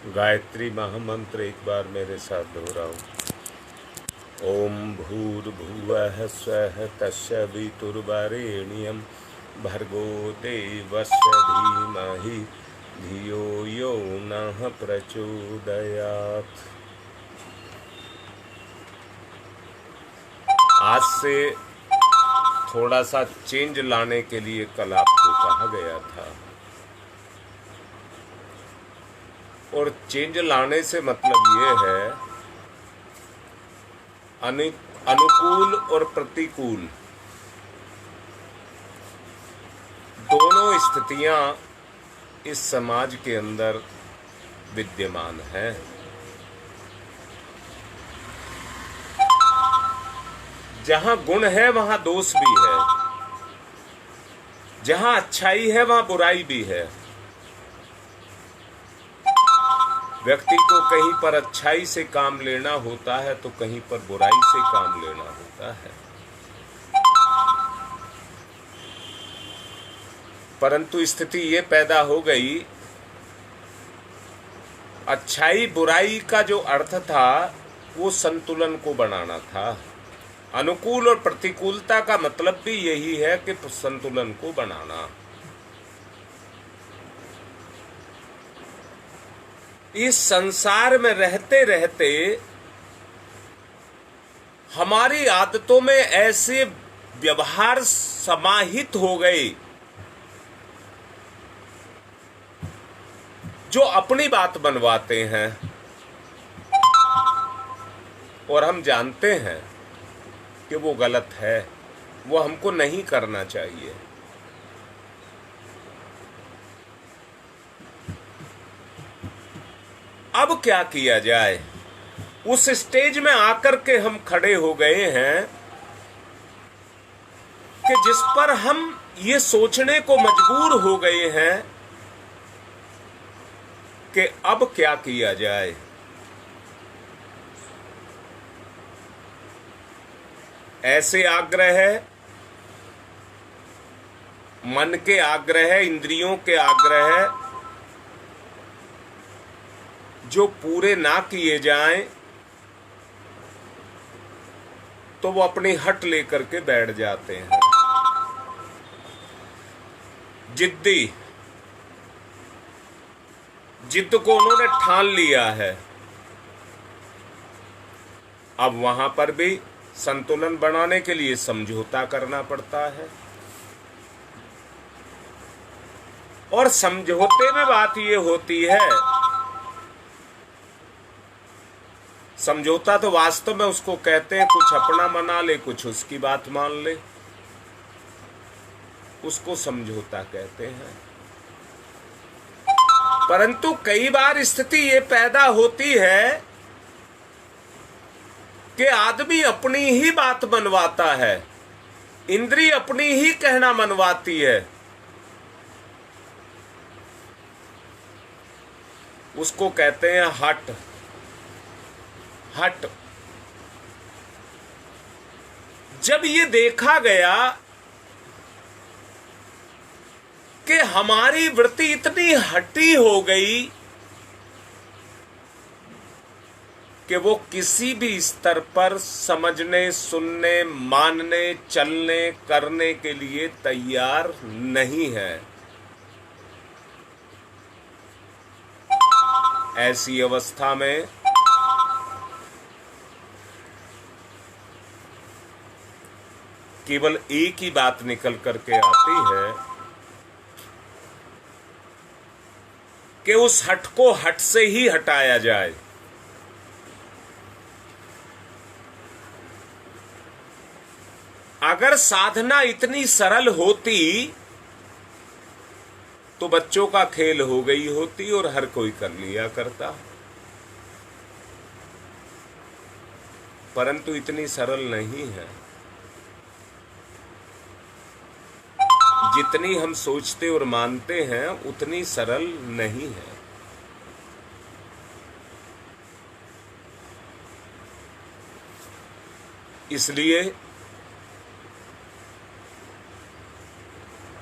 गायत्री महामंत्र एक बार मेरे साथ दोहराओ। ओम भूर्भुवः स्वः तस्य वितुर्वरेण्यं भर्गो देवस्य धीमहि धियो यो नः प्रचोदयात्। आज से थोड़ा सा चेंज लाने के लिए कल आपको कहा गया था, और चेंज लाने से मतलब ये है अनुकूल और प्रतिकूल दोनों स्थितियां इस समाज के अंदर विद्यमान हैं। जहां गुण है वहां दोष भी है, जहां अच्छाई है वहां बुराई भी है। व्यक्ति को कहीं पर अच्छाई से काम लेना होता है तो कहीं पर बुराई से काम लेना होता है। परंतु स्थिति ये पैदा हो गई, अच्छाई बुराई का जो अर्थ था वो संतुलन को बनाना था। अनुकूल और प्रतिकूलता का मतलब भी यही है कि संतुलन को बनाना। इस संसार में रहते रहते हमारी आदतों में ऐसे व्यवहार समाहित हो गए जो अपनी बात बनवाते हैं, और हम जानते हैं कि वो गलत है, वो हमको नहीं करना चाहिए। अब क्या किया जाए? उस स्टेज में आकर के हम खड़े हो गए हैं कि जिस पर हम ये सोचने को मजबूर हो गए हैं कि अब क्या किया जाए। ऐसे आग्रह है, मन के आग्रह है, इंद्रियों के आग्रह है, जो पूरे ना किए जाएं तो वो अपनी हट लेकर के बैठ जाते हैं। जिद को उन्होंने ठान लिया है। अब वहां पर भी संतुलन बनाने के लिए समझौता करना पड़ता है, और समझौते में बात ये होती है, समझौता तो वास्तव में उसको कहते हैं कुछ अपना मना ले, कुछ उसकी बात मान ले, उसको समझौता कहते हैं। परंतु कई बार स्थिति ये पैदा होती है कि आदमी अपनी ही बात मनवाता है, इंद्री अपनी ही कहना मनवाती है। उसको कहते हैं हट। जब ये देखा गया कि हमारी वृत्ति इतनी हठी हो गई कि वो किसी भी स्तर पर समझने, सुनने, मानने, चलने, करने के लिए तैयार नहीं है, ऐसी अवस्था में केवल एक ही बात निकल करके आती है कि उस हट को हट से ही हटाया जाए। अगर साधना इतनी सरल होती तो बच्चों का खेल हो गई होती और हर कोई कर लिया करता, परंतु इतनी सरल नहीं है। जितनी हम सोचते और मानते हैं उतनी सरल नहीं है। इसलिए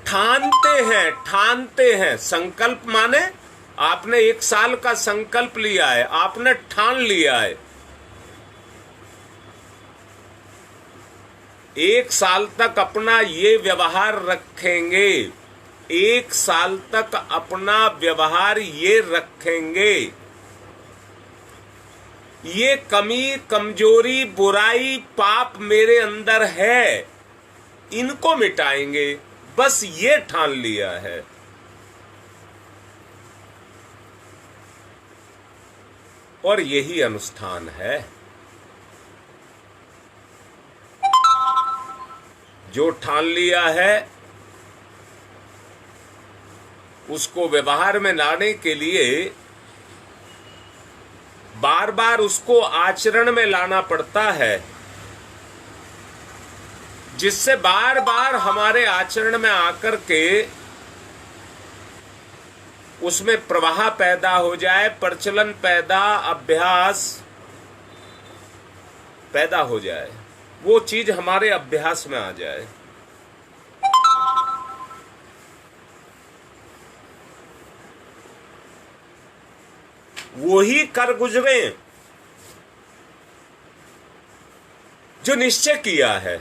ठानते हैं। संकल्प माने आपने 1 साल का संकल्प लिया है, आपने ठान लिया है, 1 साल तक अपना ये व्यवहार रखेंगे, 1 साल तक अपना व्यवहार ये रखेंगे, ये कमी, कमजोरी, बुराई, पाप मेरे अंदर है, इनको मिटाएंगे, बस ये ठान लिया है। और यही अनुष्ठान है। जो ठान लिया है उसको व्यवहार में लाने के लिए बार बार उसको आचरण में लाना पड़ता है, जिससे बार बार हमारे आचरण में आकर के उसमें प्रवाह पैदा हो जाए, प्रचलन पैदा, अभ्यास पैदा हो जाए, वो चीज हमारे अभ्यास में आ जाए। वो ही कर गुजरे जो निश्चय किया है।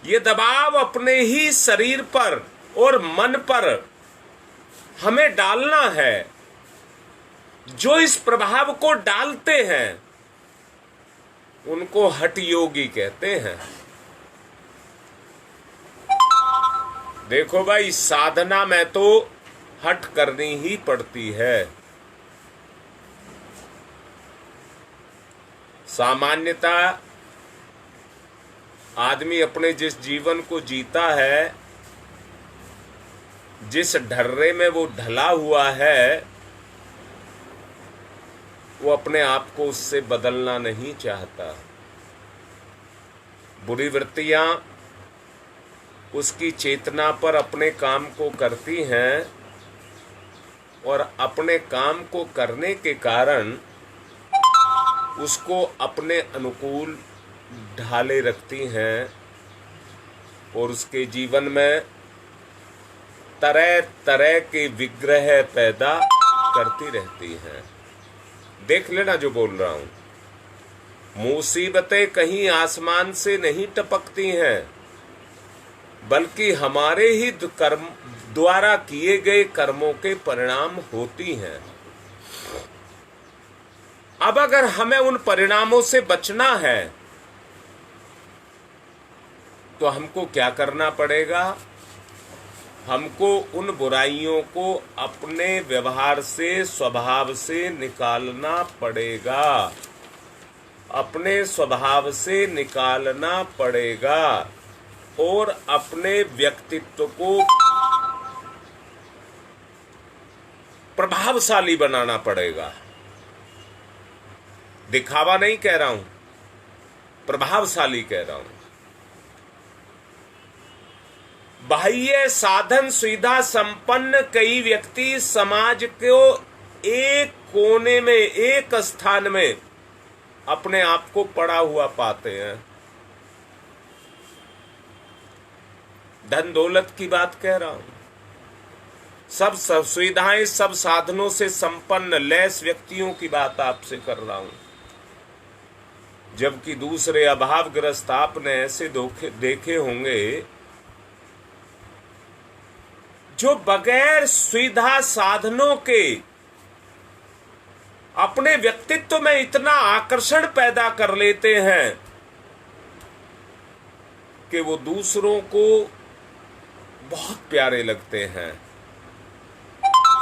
ये दबाव अपने ही शरीर पर और मन पर हमें डालना है। जो इस प्रभाव को डालते हैं उनको हठ योगी कहते हैं। देखो भाई, साधना में तो हठ करनी ही पड़ती है। सामान्यता आदमी अपने जिस जीवन को जीता है, जिस ढर्रे में वो ढला हुआ है, वो अपने आप को उससे बदलना नहीं चाहता। बुरी वृत्तियां उसकी चेतना पर अपने काम को करती हैं और अपने काम को करने के कारण उसको अपने अनुकूल ढाले रखती हैं और उसके जीवन में तरह तरह के विग्रह पैदा करती रहती हैं। देख लेना जो बोल रहा हूं। मुसीबतें कहीं आसमान से नहीं टपकती हैं, बल्कि हमारे ही कर्म द्वारा किए गए कर्मों के परिणाम होती हैं। अब अगर हमें उन परिणामों से बचना है तो हमको क्या करना पड़ेगा? हमको उन बुराइयों को अपने व्यवहार से, स्वभाव से निकालना पड़ेगा। अपने स्वभाव से निकालना पड़ेगा और अपने व्यक्तित्व को प्रभावशाली बनाना पड़ेगा। दिखावा नहीं कह रहा हूं, प्रभावशाली कह रहा हूं। बाह्य साधन सुविधा संपन्न कई व्यक्ति समाज को एक कोने में, एक स्थान में अपने आप को पड़ा हुआ पाते हैं। धन दौलत की बात कह रहा हूं। सब सुविधाएं, सब साधनों से संपन्न लैस व्यक्तियों की बात आपसे कर रहा हूं। जबकि दूसरे अभावग्रस्त आपने ऐसे देखे होंगे जो बगैर सुविधा साधनों के अपने व्यक्तित्व में इतना आकर्षण पैदा कर लेते हैं कि वो दूसरों को बहुत प्यारे लगते हैं।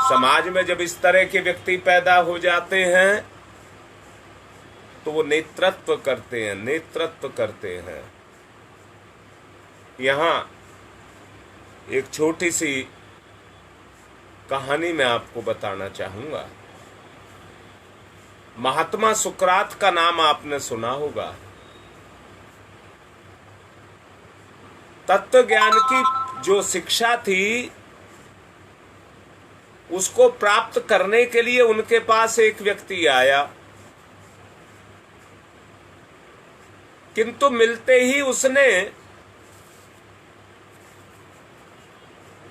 समाज में जब इस तरह के व्यक्ति पैदा हो जाते हैं तो वो नेतृत्व करते हैं, नेतृत्व करते हैं। यहां एक छोटी सी कहानी मैं आपको बताना चाहूंगा। महात्मा सुकरात का नाम आपने सुना होगा। तत्व ज्ञान की जो शिक्षा थी उसको प्राप्त करने के लिए उनके पास एक व्यक्ति आया, किंतु मिलते ही उसने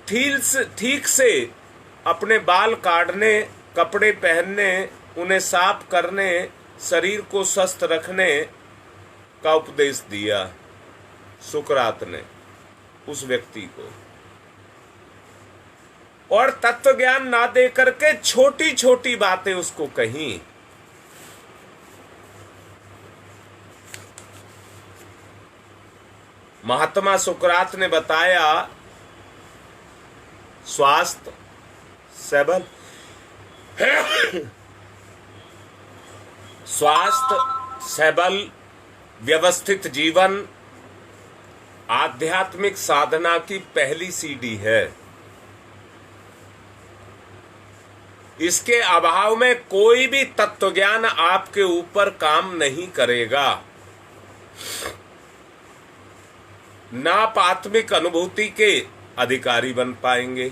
ठीक से अपने बाल काटने, कपड़े पहनने, उन्हें साफ करने, शरीर को स्वस्थ रखने का उपदेश दिया सुकरात ने उस व्यक्ति को, और तत्व ज्ञान ना दे करके छोटी छोटी बातें उसको कही। महात्मा सुकरात ने बताया स्वास्थ्य सबल स्वास्थ्य सबल व्यवस्थित जीवन आध्यात्मिक साधना की पहली सीढ़ी है। इसके अभाव में कोई भी तत्व ज्ञान आपके ऊपर काम नहीं करेगा। ना आप आत्मिक अनुभूति के अधिकारी बन पाएंगे।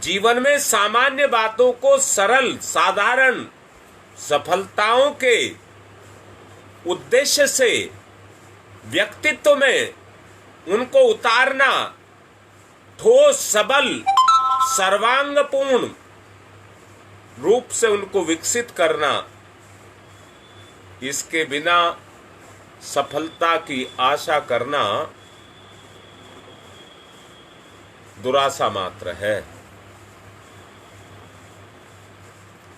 जीवन में सामान्य बातों को सरल साधारण सफलताओं के उद्देश्य से व्यक्तित्व में उनको उतारना, ठोस सबल सर्वांगपूर्ण रूप से उनको विकसित करना, इसके बिना सफलता की आशा करना दुराशा मात्र है,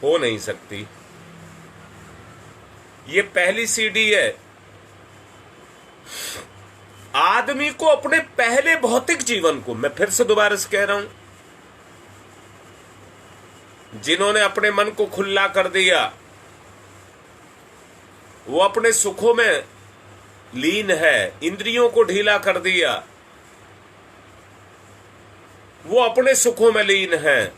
हो नहीं सकती। ये पहली सीढ़ी है। आदमी को अपने पहले भौतिक जीवन को, मैं फिर से दोबारा से कह रहा हूं, जिन्होंने अपने मन को खुला कर दिया, वो अपने सुखों में लीन है, इंद्रियों को ढीला कर दिया, वो अपने सुखों में लीन है।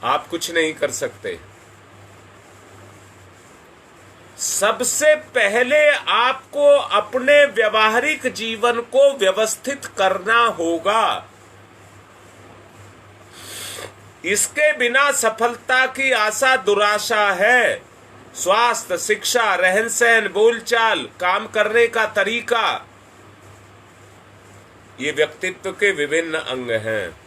आप कुछ नहीं कर सकते। सबसे पहले आपको अपने व्यवहारिक जीवन को व्यवस्थित करना होगा। इसके बिना सफलता की आशा दुराशा है। स्वास्थ्य, शिक्षा, रहन सहन, बोलचाल, काम करने का तरीका, ये व्यक्तित्व के विभिन्न अंग हैं।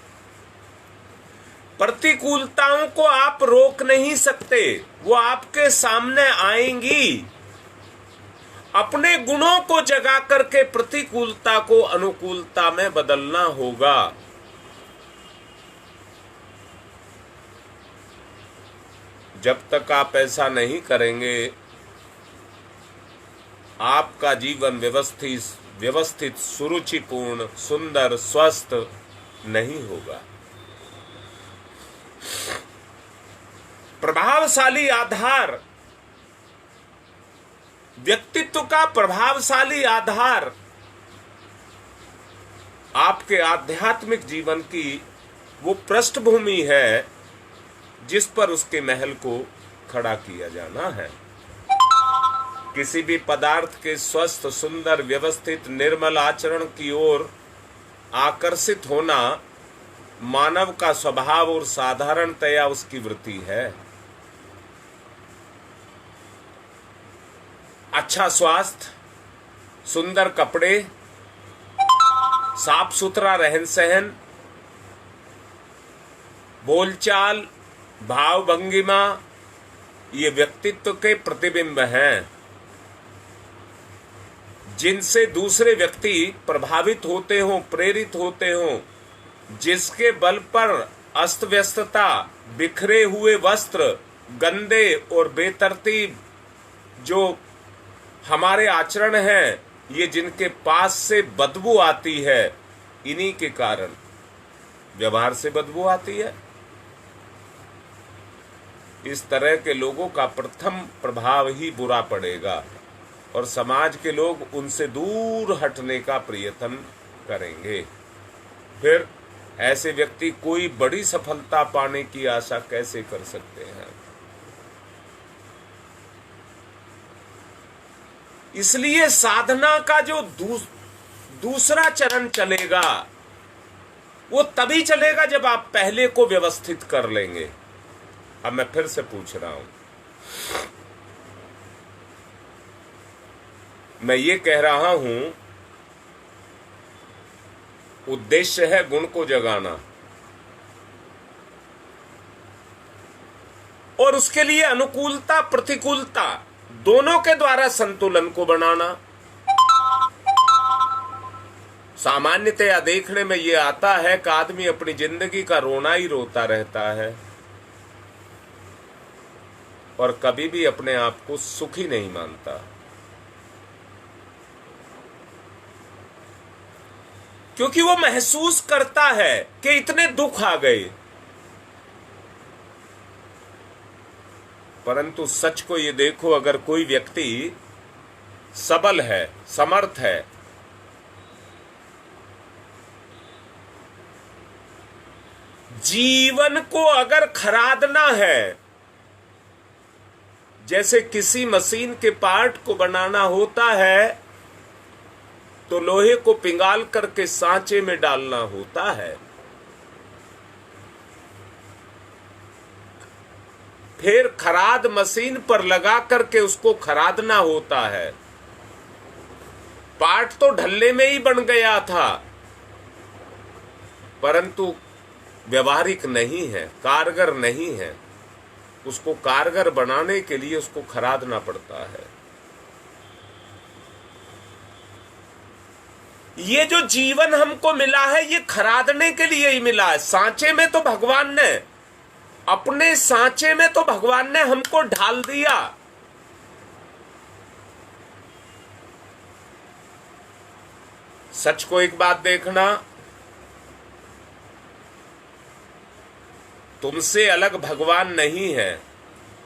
प्रतिकूलताओं को आप रोक नहीं सकते, वो आपके सामने आएंगी। अपने गुणों को जगा करके प्रतिकूलता को अनुकूलता में बदलना होगा। जब तक आप ऐसा नहीं करेंगे, आपका जीवन व्यवस्थित, सुरुचिपूर्ण, सुंदर, स्वस्थ नहीं होगा। प्रभावशाली आधार, व्यक्तित्व का प्रभावशाली आधार आपके आध्यात्मिक जीवन की वो पृष्ठभूमि है जिस पर उसके महल को खड़ा किया जाना है। किसी भी पदार्थ के स्वस्थ, सुंदर, व्यवस्थित, निर्मल आचरण की ओर आकर्षित होना मानव का स्वभाव और साधारणतया उसकी वृत्ति है। अच्छा स्वास्थ्य, सुंदर कपड़े, साफ सुथरा रहन सहन, बोलचाल, भाव भंगिमा, ये व्यक्तित्व के प्रतिबिंब हैं जिनसे दूसरे व्यक्ति प्रभावित होते हों, प्रेरित होते हों, जिसके बल पर अस्त व्यस्तता, बिखरे हुए वस्त्र, गंदे और बेतरतीब जो हमारे आचरण हैं, ये जिनके पास से बदबू आती है, इन्हीं के कारण व्यवहार से बदबू आती है। इस तरह के लोगों का प्रथम प्रभाव ही बुरा पड़ेगा और समाज के लोग उनसे दूर हटने का प्रयत्न करेंगे। फिर ऐसे व्यक्ति कोई बड़ी सफलता पाने की आशा कैसे कर सकते हैं? इसलिए साधना का जो दूसरा चरण चलेगा, वो तभी चलेगा जब आप पहले को व्यवस्थित कर लेंगे। अब मैं फिर से पूछ रहा हूं, मैं ये कह रहा हूं उद्देश्य है गुण को जगाना और उसके लिए अनुकूलता प्रतिकूलता दोनों के द्वारा संतुलन को बनाना। सामान्यतया देखने में ये आता है कि आदमी अपनी जिंदगी का रोना ही रोता रहता है और कभी भी अपने आप को सुखी नहीं मानता, क्योंकि वो महसूस करता है कि इतने दुख आ गए। परंतु सच को ये देखो, अगर कोई व्यक्ति सबल है, समर्थ है, जीवन को अगर खरादना है, जैसे किसी मशीन के पार्ट को बनाना होता है तो लोहे को पिंगाल करके सांचे में डालना होता है, फिर खराद मशीन पर लगा करके उसको खरादना होता है। पार्ट तो ढल्ले में ही बन गया था, परंतु व्यवहारिक नहीं है, कारगर नहीं है। उसको कारगर बनाने के लिए उसको खरादना पड़ता है। ये जो जीवन हमको मिला है ये खरादने के लिए ही मिला है। सांचे में तो भगवान ने, अपने सांचे में तो भगवान ने हमको ढाल दिया। सच को एक बात देखना, तुमसे अलग भगवान नहीं है,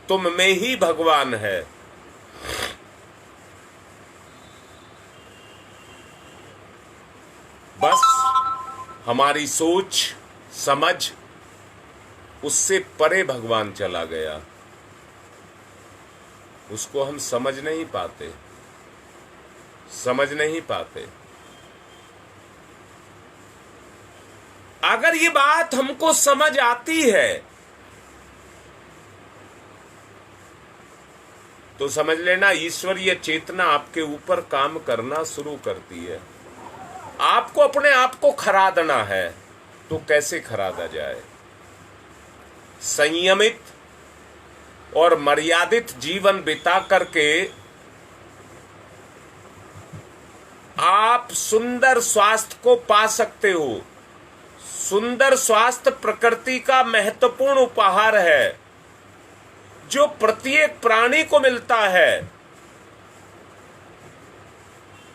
तुम में ही भगवान है। बस हमारी सोच समझ उससे परे भगवान चला गया, उसको हम समझ नहीं पाते, समझ नहीं पाते। अगर ये बात हमको समझ आती है तो समझ लेना ईश्वरीय चेतना आपके ऊपर काम करना शुरू करती है। आपको अपने आप को खरादना है तो कैसे खरादा जाए? संयमित और मर्यादित जीवन बिता करके आप सुंदर स्वास्थ्य को पा सकते हो। सुंदर स्वास्थ्य प्रकृति का महत्वपूर्ण उपहार है जो प्रत्येक प्राणी को मिलता है।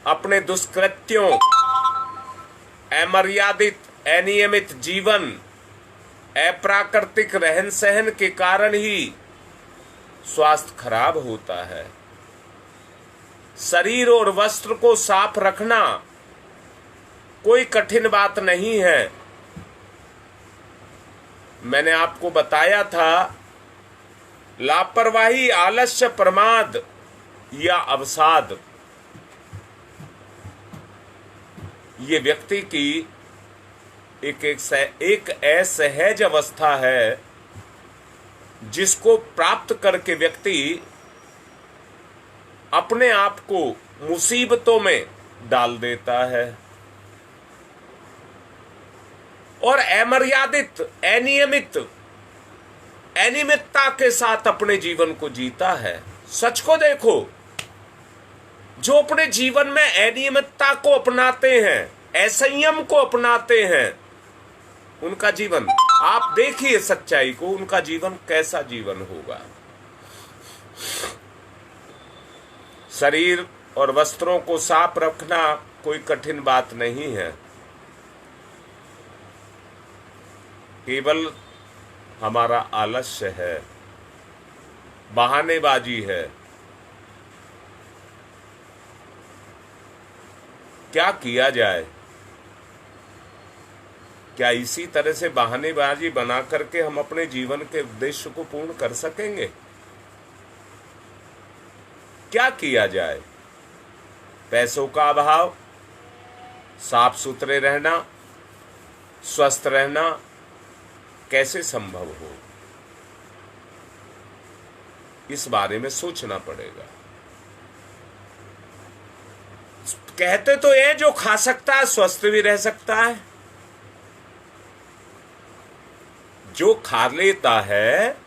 अपने दुष्कृत्यों, अमर्यादित, अनियमित जीवन, अप्राकृतिक रहन सहन के कारण ही स्वास्थ्य खराब होता है। शरीर और वस्त्र को साफ रखना कोई कठिन बात नहीं है। मैंने आपको बताया था, लापरवाही, आलस्य, प्रमाद या अवसाद ये व्यक्ति की एक असहज अवस्था है जिसको प्राप्त करके व्यक्ति अपने आप को मुसीबतों में डाल देता है और अमर्यादित, अनियमित, अनियमितता के साथ अपने जीवन को जीता है। सच को देखो, जो अपने जीवन में अनियमितता को अपनाते हैं, असंयम को अपनाते हैं, उनका जीवन, आप देखिए सच्चाई को, उनका जीवन कैसा जीवन होगा। शरीर और वस्त्रों को साफ रखना कोई कठिन बात नहीं है, केवल हमारा आलस्य है, बहानेबाजी है। क्या किया जाए? क्या इसी तरह से बहानेबाजी बना करके हम अपने जीवन के उद्देश्य को पूर्ण कर सकेंगे? क्या किया जाए? पैसों का अभाव, साफ सुथरे रहना, स्वस्थ रहना कैसे संभव हो, इस बारे में सोचना पड़ेगा। कहते तो ये जो खा सकता है स्वस्थ भी रह सकता है, जो खा लेता है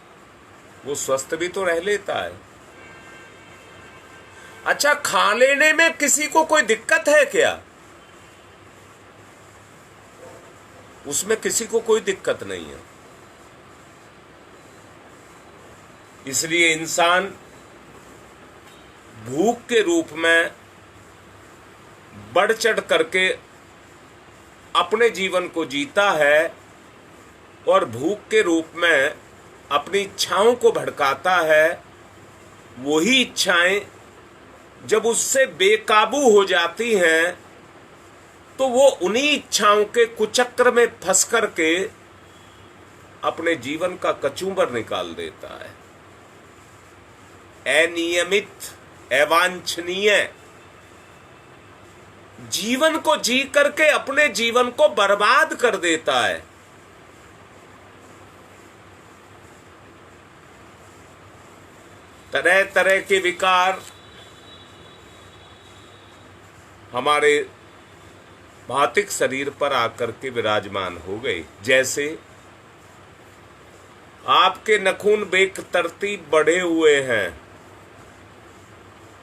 वो स्वस्थ भी तो रह लेता है। अच्छा, खा लेने में किसी को कोई दिक्कत है क्या? उसमें किसी को कोई दिक्कत नहीं है। इसलिए इंसान भूख के रूप में बढ़ चढ़ करके अपने जीवन को जीता है और भूख के रूप में अपनी इच्छाओं को भड़काता है। वही इच्छाएं जब उससे बेकाबू हो जाती हैं तो वो उन्हीं इच्छाओं के कुचक्र में फंस करके अपने जीवन का कचूमर निकाल देता है। अनियमित, अवांछनीय जीवन को जी करके अपने जीवन को बर्बाद कर देता है। तरह तरह के विकार हमारे भौतिक शरीर पर आकर के विराजमान हो गए। जैसे आपके नखून बेतरतीब बढ़े हुए हैं,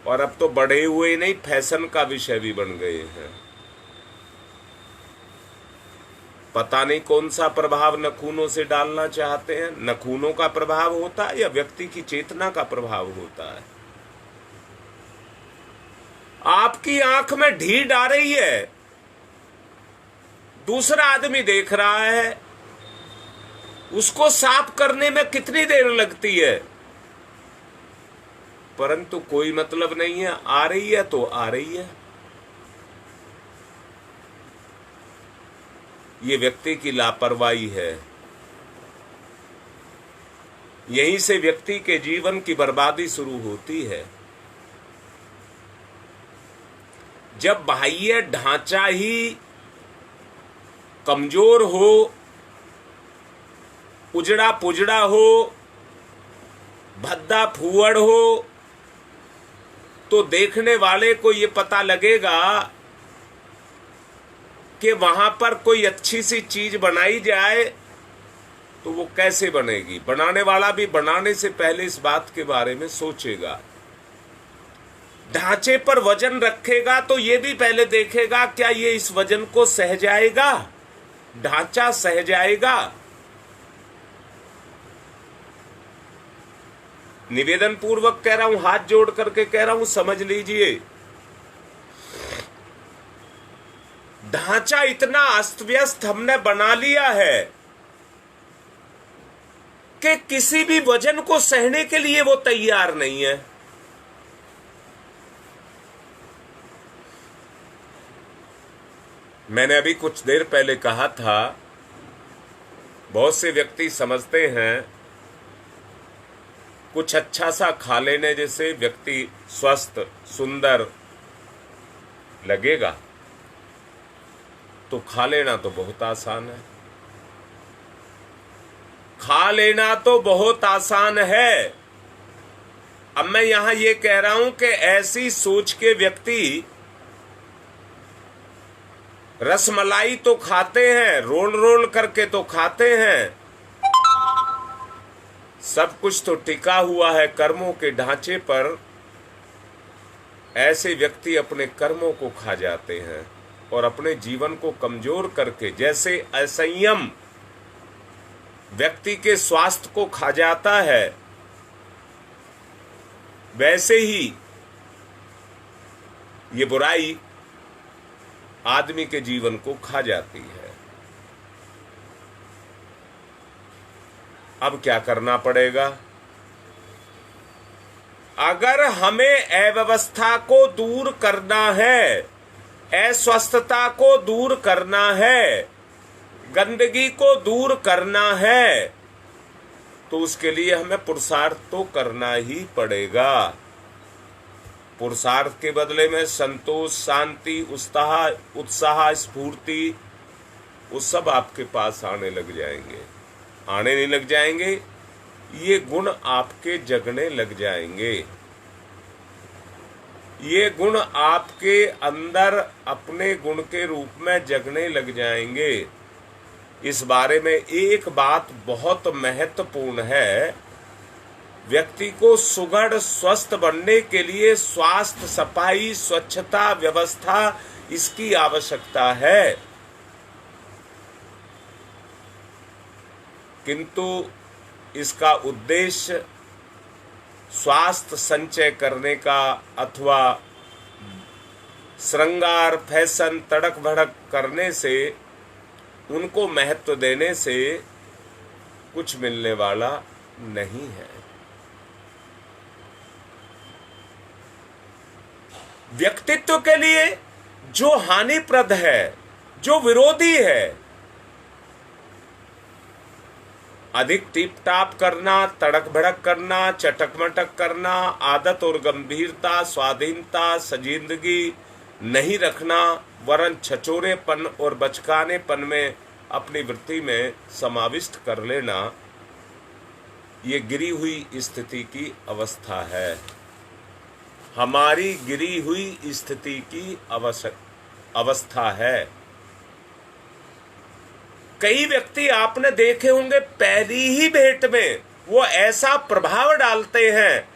और अब तो बढ़े हुए नहीं, फैशन का विषय भी बन गए हैं। पता नहीं कौन सा प्रभाव नखूनों से डालना चाहते हैं। नखूनों का प्रभाव होता है या व्यक्ति की चेतना का प्रभाव होता है? आपकी आंख में ढीठ आ रही है, दूसरा आदमी देख रहा है, उसको साफ करने में कितनी देर लगती है, परंतु कोई मतलब नहीं है। आ रही है तो आ रही है। ये व्यक्ति की लापरवाही है। यहीं से व्यक्ति के जीवन की बर्बादी शुरू होती है। जब बाह्य ढांचा ही कमजोर हो, उजड़ा पुजड़ा हो, भद्दा फूहड़ हो, तो देखने वाले को ये पता लगेगा कि वहां पर कोई अच्छी सी चीज बनाई जाए तो वो कैसे बनेगी। बनाने वाला भी बनाने से पहले इस बात के बारे में सोचेगा। ढांचे पर वजन रखेगा तो ये भी पहले देखेगा क्या ये इस वजन को सह जाएगा, ढांचा सह जाएगा। निवेदन पूर्वक कह रहा हूं, हाथ जोड़ करके कह रहा हूं, समझ लीजिए। ढांचा इतना अस्त व्यस्त हमने बना लिया है कि किसी भी वजन को सहने के लिए वो तैयार नहीं है। मैंने अभी कुछ देर पहले कहा था, बहुत से व्यक्ति समझते हैं कुछ अच्छा सा खा लेने जैसे व्यक्ति स्वस्थ सुंदर लगेगा। तो खा लेना तो बहुत आसान है। खा लेना तो बहुत आसान है। अब मैं यहां ये कह रहा हूं कि ऐसी सोच के व्यक्ति रसमलाई तो खाते हैं, रोल रोल करके तो खाते हैं, सब कुछ तो टिका हुआ है कर्मों के ढांचे पर। ऐसे व्यक्ति अपने कर्मों को खा जाते हैं और अपने जीवन को कमजोर करके, जैसे असंयम व्यक्ति के स्वास्थ्य को खा जाता है, वैसे ही ये बुराई आदमी के जीवन को खा जाती है। अब क्या करना पड़ेगा? अगर हमें अव्यवस्था को दूर करना है, अस्वस्थता को दूर करना है, गंदगी को दूर करना है, तो उसके लिए हमें पुरुषार्थ तो करना ही पड़ेगा। पुरुषार्थ के बदले में संतोष, शांति, उत्साह, स्फूर्ति, वो सब आपके पास आने लग जाएंगे। आने नहीं लग जाएंगे, ये गुण आपके जगने लग जाएंगे। ये गुण आपके अंदर अपने गुण के रूप में जगने लग जाएंगे। इस बारे में एक बात बहुत महत्वपूर्ण है। व्यक्ति को सुघड़ स्वस्थ बनने के लिए स्वास्थ्य, सफाई, स्वच्छता, व्यवस्था इसकी आवश्यकता है। किंतु इसका उद्देश्य स्वास्थ्य संचय करने का अथवा श्रृंगार, फैशन, तड़क भड़क करने से, उनको महत्व देने से कुछ मिलने वाला नहीं है। व्यक्तित्व के लिए जो हानिप्रद है, जो विरोधी है, अधिक टिप टाप करना, तड़क भड़क करना, चटक मटक करना, आदत और गंभीरता, स्वाधीनता, संजीदगी नहीं रखना, वरन छचोरेपन और बचकानेपन में अपनी वृत्ति में समाविष्ट कर लेना, ये गिरी हुई स्थिति की अवस्था है। हमारी गिरी हुई स्थिति की अवस्था है। कई व्यक्ति आपने देखे होंगे, पहली ही भेंट में वो ऐसा प्रभाव डालते हैं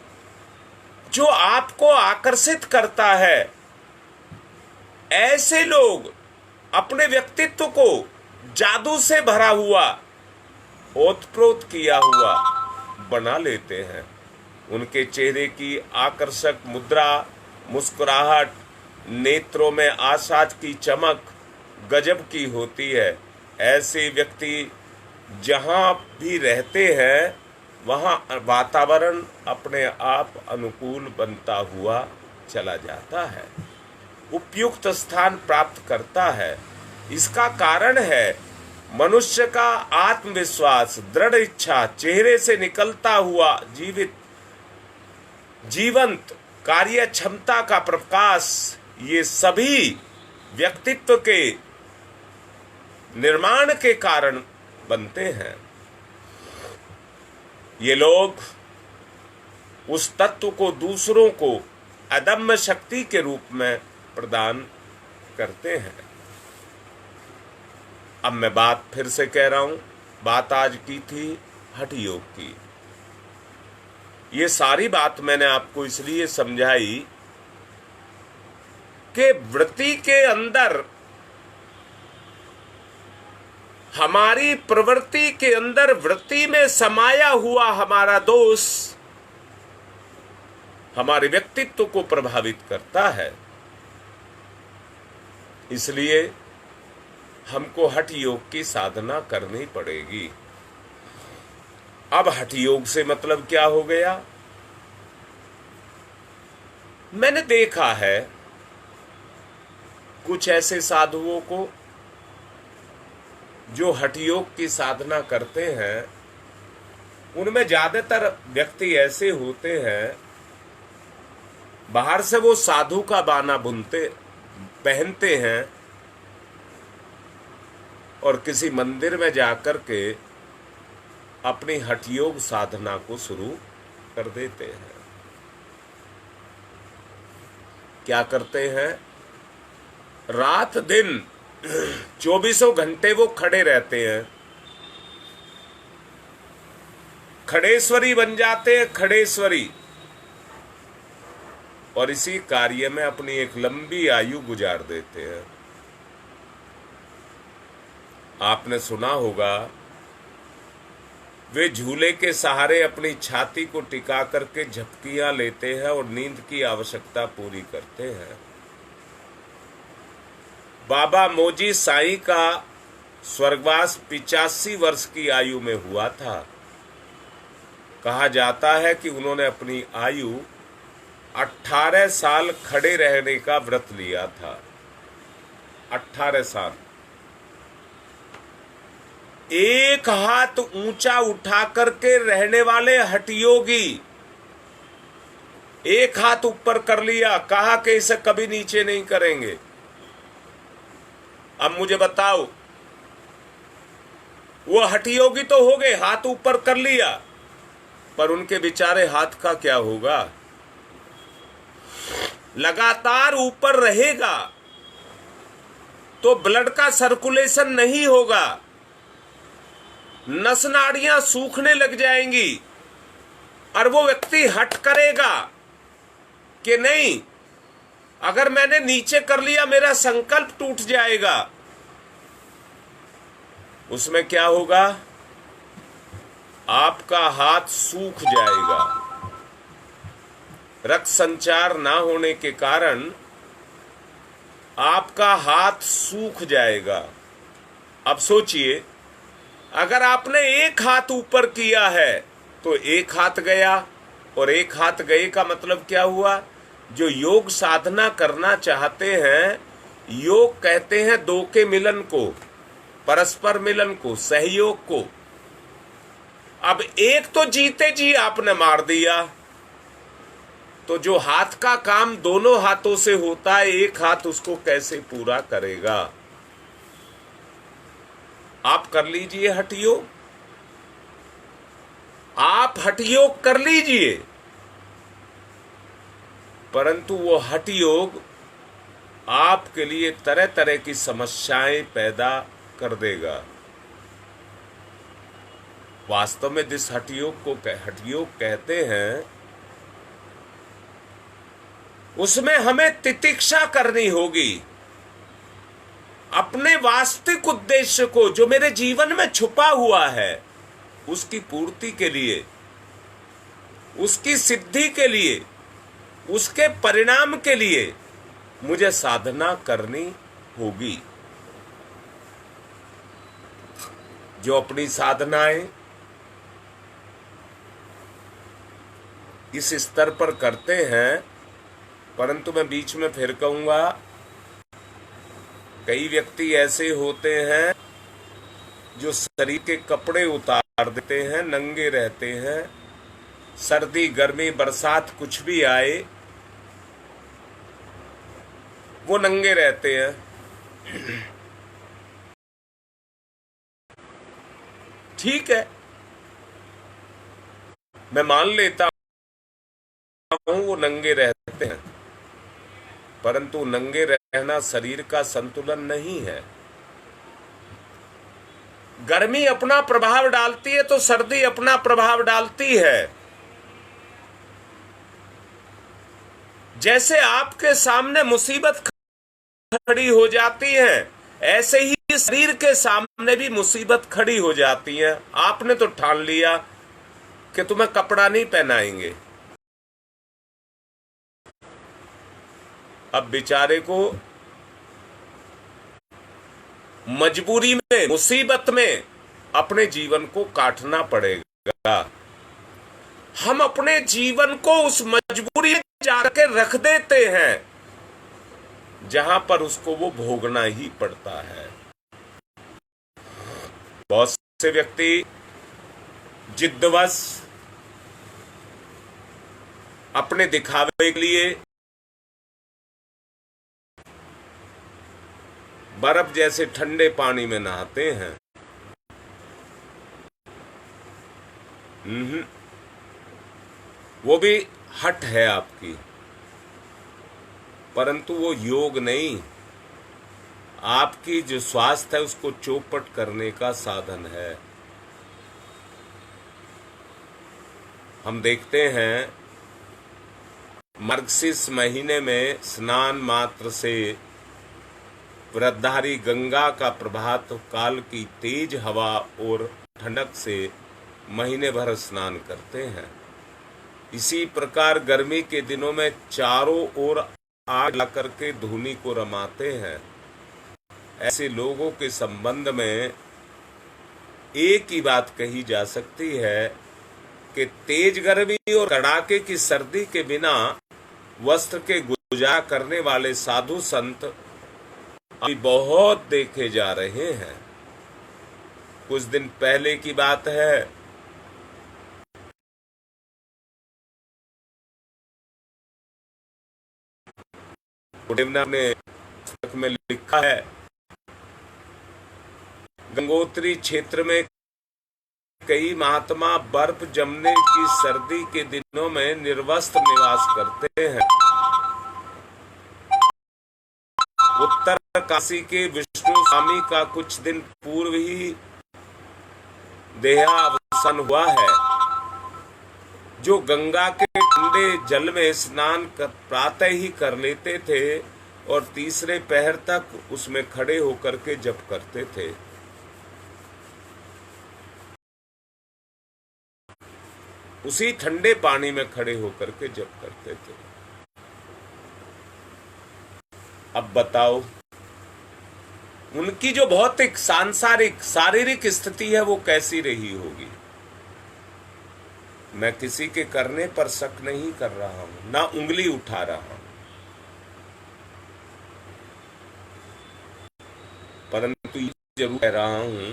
जो आपको आकर्षित करता है। ऐसे लोग अपने व्यक्तित्व को जादू से भरा हुआ, ओतप्रोत किया हुआ बना लेते हैं। उनके चेहरे की आकर्षक मुद्रा, मुस्कुराहट, नेत्रों में आशा की चमक गजब की होती है। ऐसे व्यक्ति जहां भी रहते हैं वहां वातावरण अपने आप अनुकूल बनता हुआ चला जाता है, उपयुक्त स्थान प्राप्त करता है। इसका कारण है मनुष्य का आत्मविश्वास, दृढ़ इच्छा, चेहरे से निकलता हुआ जीवंत कार्य क्षमता का प्रकाश। ये सभी व्यक्तित्व के निर्माण के कारण बनते हैं। ये लोग उस तत्व को दूसरों को अदम्य शक्ति के रूप में प्रदान करते हैं। अब मैं बात फिर से कह रहा हूं, बात आज की थी हठ योग की। ये सारी बात मैंने आपको इसलिए समझाई कि वृत्ति के अंदर, हमारी प्रवृत्ति के अंदर, वृत्ति में समाया हुआ हमारा दोष हमारे व्यक्तित्व को प्रभावित करता है। इसलिए हमको हठ योग की साधना करनी पड़ेगी। अब हठ योग से मतलब क्या हो गया? मैंने देखा है कुछ ऐसे साधुओं को जो हठ योग की साधना करते हैं, उनमें ज्यादातर व्यक्ति ऐसे होते हैं, बाहर से वो साधु का बाना पहनते हैं और किसी मंदिर में जाकर के अपनी हठ योग साधना को शुरू कर देते हैं। क्या करते हैं? रात दिन 24 घंटे वो खड़े रहते हैं, खड़ेश्वरी बन जाते हैं, खड़ेश्वरी, और इसी कार्य में अपनी एक लंबी आयु गुजार देते हैं। आपने सुना होगा, वे झूले के सहारे अपनी छाती को टिका करके झपकियां लेते हैं और नींद की आवश्यकता पूरी करते हैं। बाबा मोजी साईं का स्वर्गवास 85 वर्ष की आयु में हुआ था। कहा जाता है कि उन्होंने अपनी आयु 18 साल खड़े रहने का व्रत लिया था। 18 साल एक हाथ ऊंचा उठा करके रहने वाले हठयोगी, एक हाथ ऊपर कर लिया, कहा कि इसे कभी नीचे नहीं करेंगे। अब मुझे बताओ, वो हठयोगी तो हो गए, हाथ ऊपर कर लिया, पर उनके बेचारे हाथ का क्या होगा? लगातार ऊपर रहेगा तो ब्लड का सर्कुलेशन नहीं होगा, नस नाड़ियां सूखने लग जाएंगी और वो व्यक्ति हट करेगा कि नहीं, अगर मैंने नीचे कर लिया मेरा संकल्प टूट जाएगा। उसमें क्या होगा? आपका हाथ सूख जाएगा। रक्त संचार ना होने के कारण आपका हाथ सूख जाएगा। अब सोचिए, अगर आपने एक हाथ ऊपर किया है तो एक हाथ गया, और एक हाथ गए का मतलब क्या हुआ? जो योग साधना करना चाहते हैं, योग कहते हैं दो के मिलन को, परस्पर मिलन को, सहयोग को। अब एक तो जीते जी आपने मार दिया, तो जो हाथ का काम दोनों हाथों से होता है, एक हाथ उसको कैसे पूरा करेगा? आप कर लीजिए हठ योग, आप हठ योग कर लीजिए, परंतु वो हठ योग आपके लिए तरह तरह की समस्याएं पैदा कर देगा। वास्तव में जिस हठ योग को हठ योग कहते हैं, उसमें हमें तितिक्षा करनी होगी अपने वास्तविक उद्देश्य को, जो मेरे जीवन में छुपा हुआ है, उसकी पूर्ति के लिए, उसकी सिद्धि के लिए, उसके परिणाम के लिए मुझे साधना करनी होगी। जो अपनी साधनाएं इस स्तर पर करते हैं, परंतु मैं बीच में फिर कहूंगा, कई व्यक्ति ऐसे होते हैं जो शरीर के कपड़े उतार देते हैं, नंगे रहते हैं, सर्दी गर्मी बरसात कुछ भी आए वो नंगे रहते हैं। ठीक है, मैं मान लेता हूं वो नंगे रहते हैं, परंतु नंगे रहना शरीर का संतुलन नहीं है। गर्मी अपना प्रभाव डालती है तो सर्दी अपना प्रभाव डालती है। जैसे आपके सामने मुसीबत खड़ी हो जाती है, ऐसे ही शरीर के सामने भी मुसीबत खड़ी हो जाती है। आपने तो ठान लिया कि तुम्हें कपड़ा नहीं पहनाएंगे, अब बेचारे को मजबूरी में, मुसीबत में अपने जीवन को काटना पड़ेगा। हम अपने जीवन को उस मजबूरी में जाके रख देते हैं जहां पर उसको वो भोगना ही पड़ता है। बहुत से व्यक्ति जिद्दवश अपने दिखावे के लिए बर्फ जैसे ठंडे पानी में नहाते हैं। वो भी हठ है आपकी, परंतु वो योग नहीं, आपकी जो स्वास्थ्य है उसको चौपट करने का साधन है। हम देखते हैं मार्गशीर्ष महीने में स्नान मात्र से व्रतधारी गंगा का प्रभात काल की तेज हवा और ठंडक से महीने भर स्नान करते हैं। इसी प्रकार गर्मी के दिनों में चारों ओर आग लाकर के धूनी को रमाते हैं। ऐसे लोगों के संबंध में एक ही बात कही जा सकती है कि तेज गर्मी और कड़ाके की सर्दी के बिना वस्त्र के गुजारा करने वाले साधु संत अभी बहुत देखे जा रहे हैं। कुछ दिन पहले की बात है, ने पुस्तक में लिखा है, गंगोत्री क्षेत्र में कई महात्मा बर्फ जमने की सर्दी के दिनों में निर्वस्त्र निवास करते हैं। उत्तर काशी के विष्णु स्वामी का कुछ दिन पूर्व ही देहावसान हुआ है, जो गंगा के ठंडे जल में स्नान प्रातः ही कर लेते थे और तीसरे पहर तक उसमें खड़े होकर के जप करते थे, उसी ठंडे पानी में खड़े होकर के जप करते थे। अब बताओ, उनकी जो भौतिक सांसारिक शारीरिक स्थिति है वो कैसी रही होगी। मैं किसी के करने पर शक नहीं कर रहा हूं, ना उंगली उठा रहा हूं, परंतु ये जरूर कह रहा हूं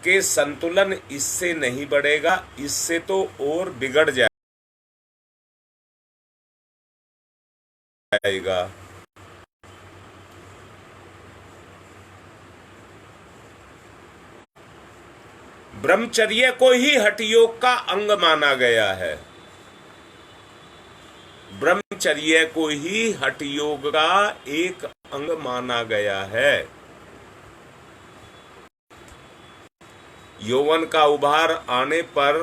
कि संतुलन इससे नहीं बढ़ेगा, इससे तो और बिगड़ जाएगा। ब्रह्मचर्य को ही हठ योग का अंग माना गया है, ब्रह्मचर्य को ही हठ योग का एक अंग माना गया है। यौवन का उभार आने पर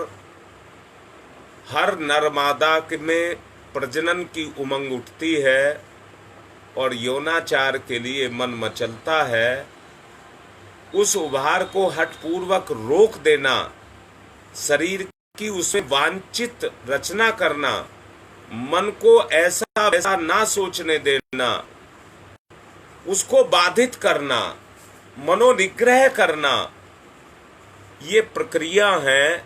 हर नर मादा में प्रजनन की उमंग उठती है और यौनाचार के लिए मन मचलता है। उस उभार को हठपूर्वक रोक देना, शरीर की उसमें वांछित रचना करना, मन को ऐसा वैसा ना सोचने देना, उसको बाधित करना, मनोनिग्रह करना, ये प्रक्रिया है